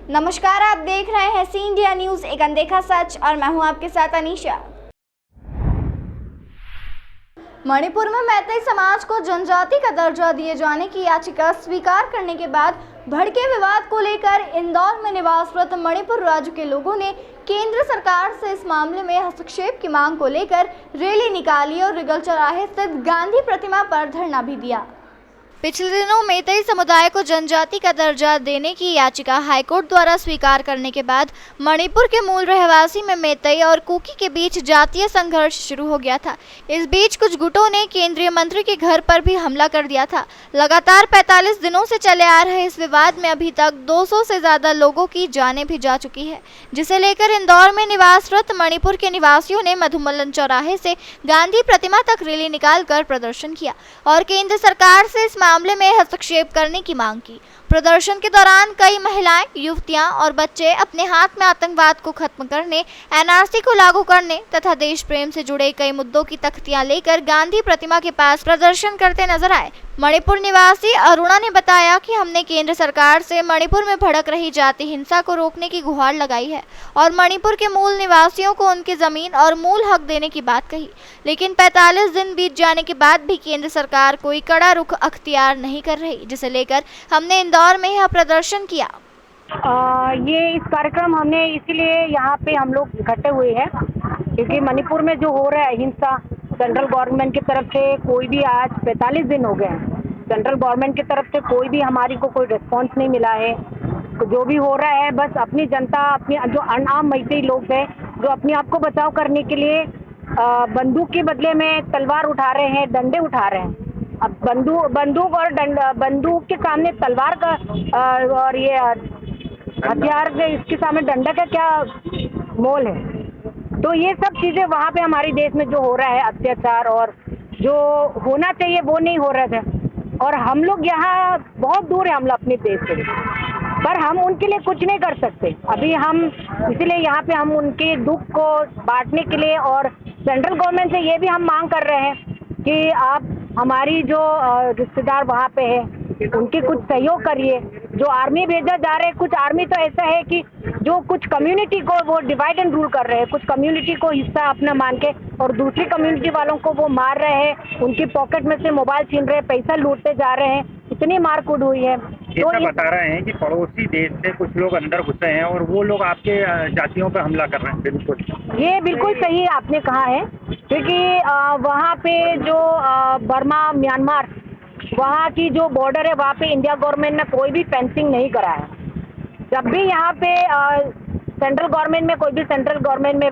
नमस्कार, आप देख रहे हैं सी इंडिया न्यूज, एक अनदेखा सच, और मैं हूं आपके साथ अनीशा। मणिपुर में मैतेई समाज को जनजाति का दर्जा दिए जाने की याचिका स्वीकार करने के बाद भड़के विवाद को लेकर इंदौर में निवासरत मणिपुर राज्य के लोगों ने केंद्र सरकार से इस मामले में हस्तक्षेप की मांग को लेकर रैली निकाली और रिगल चौराहे स्थित गांधी प्रतिमा पर धरना भी दिया। पिछले दिनों मैतेई समुदाय को जनजाति का दर्जा देने की याचिका हाईकोर्ट द्वारा स्वीकार करने के बाद मणिपुर के मूल रहवासी में मैतेई और कुकी के बीच जातीय संघर्ष शुरू हो गया था। इस बीच कुछ गुटों ने केंद्रीय मंत्री के घर पर भी हमला कर दिया था। लगातार 45 दिनों से चले आ रहे इस विवाद में अभी तक 200 से ज्यादा लोगों की जानें भी जा चुकी है, जिसे लेकर इंदौर में निवासरत मणिपुर के निवासियों ने मधुमलन चौराहे से गांधी प्रतिमा तक रैली निकालकर प्रदर्शन किया और केंद्र सरकार से इस मामले में हस्तक्षेप करने की मांग की। प्रदर्शन के दौरान कई महिलाएं, युवतियां और बच्चे अपने हाथ में आतंकवाद को खत्म करने, एनआरसी को लागू करने तथा देश प्रेम से जुड़े कई मुद्दों की तख्तियां लेकर गांधी प्रतिमा के पास प्रदर्शन करते नजर आए। मणिपुर निवासी अरुणा ने बताया कि हमने केंद्र सरकार से मणिपुर में भड़क रही जाति हिंसा को रोकने की गुहार लगाई है और मणिपुर के मूल निवासियों को उनकी जमीन और मूल हक देने की बात कही, लेकिन 45 दिन बीत जाने के बाद भी केंद्र सरकार कोई कड़ा रुख अख्तियार नहीं कर रही, जिसे लेकर हमने इंदौर में यह प्रदर्शन किया। ये इस कार्यक्रम हमने इसीलिए यहाँ पे हम लोग इकट्ठे हुए हैं क्योंकि मणिपुर में जो हो रहा है हिंसा, सेंट्रल गवर्नमेंट की तरफ से कोई भी आज 45 दिन हो गए हैं, सेंट्रल गवर्नमेंट की तरफ से कोई भी हमारी को कोई रिस्पॉन्स नहीं मिला है। जो भी हो रहा है बस अपनी जनता, अपनी जो आम मैतेई लोग हैं जो अपने आप को बचाव करने के लिए बंदूक के बदले में तलवार उठा रहे हैं, डंडे उठा रहे हैं। अब बंदूक और बंदूक के सामने तलवार का और ये हथियार के इसके सामने डंडा का क्या मोल है। तो ये सब चीज़ें वहाँ पे हमारे देश में जो हो रहा है अत्याचार और जो होना चाहिए वो नहीं हो रहा है, और हम लोग यहाँ बहुत दूर है हम लोग अपने देश से, पर हम उनके लिए कुछ नहीं कर सकते अभी। हम इसलिए यहाँ पे हम उनके दुख को बांटने के लिए और सेंट्रल गवर्नमेंट से ये भी हम मांग कर रहे हैं कि आप हमारी जो रिश्तेदार वहाँ पे है उनके कुछ सहयोग करिए। जो आर्मी भेजा जा रहे हैं, कुछ आर्मी तो ऐसा है कि जो कुछ कम्युनिटी को वो डिवाइड एंड रूल कर रहे हैं, कुछ कम्युनिटी को हिस्सा अपना मान के और दूसरी कम्युनिटी वालों को वो मार रहे हैं, उनकी पॉकेट में से मोबाइल छीन रहे हैं, पैसा लूटते जा रहे हैं, इतनी मारकूट हुई है। तो बता रहे हैं कि पड़ोसी देश से कुछ लोग अंदर घुसे हैं और वो लोग आपके जातियों पर हमला कर रहे हैं। बिल्कुल ये बिल्कुल सही आपने कहा है क्योंकि वहाँ पे जो बर्मा म्यांमार वहाँ की जो बॉर्डर है वहाँ पे इंडिया गवर्नमेंट ने कोई भी फेंसिंग नहीं कराया। जब भी यहाँ पे सेंट्रल गवर्नमेंट में कोई भी सेंट्रल गवर्नमेंट में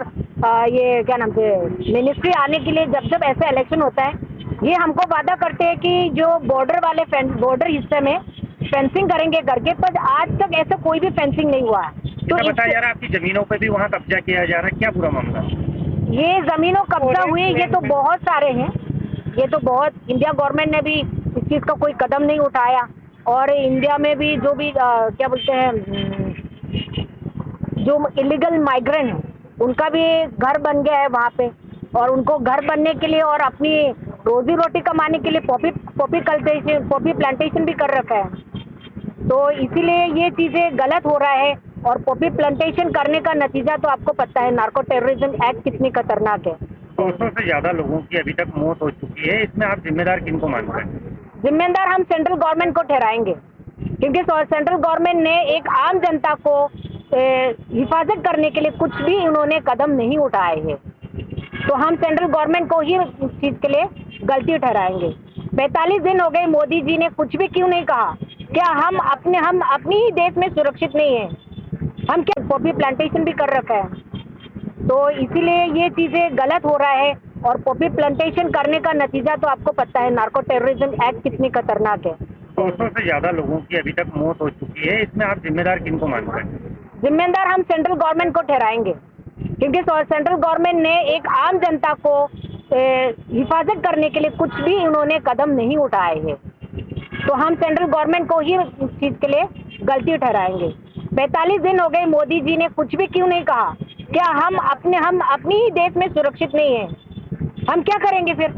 ये क्या नाम से मिनिस्ट्री आने के लिए जब ऐसा इलेक्शन होता है, ये हमको वादा करते हैं कि जो बॉर्डर वाले बॉर्डर हिस्से में फेंसिंग करेंगे करके, पर आज तक ऐसा कोई भी फेंसिंग नहीं हुआ है। तो बताया जा रहा है आपकी जमीनों पे भी वहाँ कब्जा किया जा रहा है, क्या पूरा मामला? ये जमीनों कब्जा हुई, ये तो बहुत सारे हैं, ये तो बहुत, इंडिया गवर्नमेंट ने भी इस चीज़ का कोई कदम नहीं उठाया और इंडिया में भी जो भी क्या बोलते हैं जो इलीगल माइग्रेंट हैं उनका भी घर बन गया है वहाँ पे, और उनको घर बनने के लिए और अपनी रोजी रोटी कमाने के लिए पॉपी प्लांटेशन भी कर रखा है। तो इसीलिए ये चीज़ें गलत हो रहा है और पॉपी प्लांटेशन करने का नतीजा तो आपको पता है, नार्को टेररिज्म एक्ट कितनी खतरनाक है। 200 से ज़्यादा लोगों की अभी तक मौत हो चुकी है, इसमें आप जिम्मेदार किनको मानते हैं? जिम्मेदार हम सेंट्रल गवर्नमेंट को ठहराएंगे क्योंकि सेंट्रल गवर्नमेंट ने एक आम जनता को हिफाजत करने के लिए कुछ भी उन्होंने कदम नहीं उठाए हैं। तो हम सेंट्रल गवर्नमेंट को ही इस चीज़ के लिए गलती ठहराएंगे। 45 दिन हो गए, मोदी जी ने कुछ भी क्यों नहीं कहा? क्या हम अपनी ही देश में सुरक्षित नहीं हैं? हम क्या पॉपी प्लांटेशन भी कर रखा है? तो इसीलिए ये चीज़ें गलत हो रहा है और पॉपी प्लांटेशन करने का नतीजा तो आपको पता है, नार्को टेररिज्म एक्ट कितनी खतरनाक है। 200 से ज़्यादा लोगों की अभी तक मौत हो चुकी है, इसमें आप जिम्मेदार किनको मानते हैं? जिम्मेदार हम सेंट्रल गवर्नमेंट को ठहराएंगे क्योंकि सेंट्रल गवर्नमेंट ने एक आम जनता को हिफाजत करने के लिए कुछ भी उन्होंने कदम नहीं उठाए हैं। तो हम सेंट्रल गवर्नमेंट को ही इस चीज़ के लिए गलती ठहराएंगे। 45 दिन हो गए, मोदी जी ने कुछ भी क्यों नहीं कहा? क्या हम अपनी ही देश में सुरक्षित नहीं हैं? हम क्या करेंगे फिर?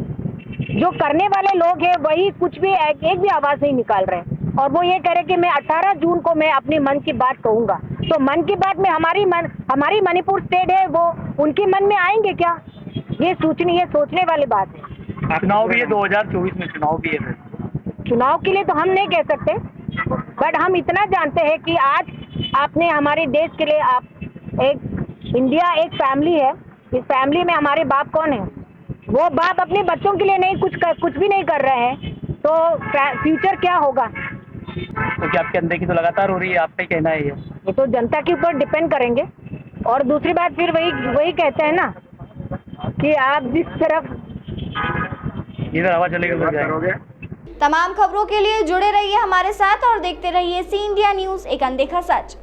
जो करने वाले लोग हैं वही कुछ भी एक भी आवाज़ नहीं निकाल रहे हैं। और वो ये कह रहे कि मैं 18 जून को मैं अपनी मन की बात कहूंगा। तो मन की बात में हमारी मणिपुर स्टेट है, वो उनके मन में आएंगे क्या? ये सोचने वाली बात है। चुनाव भी है, 2024 में चुनाव भी है। चुनाव के लिए तो हम नहीं कह सकते, बट हम इतना जानते हैं कि आज आपने हमारे देश के लिए इंडिया एक फैमिली है। इस फैमिली में हमारे बाप कौन है? वो बाप अपने बच्चों के लिए नहीं कुछ भी नहीं कर रहे हैं, तो फ्यूचर क्या होगा? तो क्या आपके अंदर की तो लगातार हो रही है, आपका कहना है ये तो जनता के ऊपर डिपेंड करेंगे। और दूसरी बात फिर वही कहते हैं ना कि आप जिस तरफ इधर हवा चलेगी उधर जाएंगे। तमाम खबरों के लिए जुड़े रहिए हमारे साथ और देखते रहिए सी इंडिया न्यूज़, एक अनदेखा सच।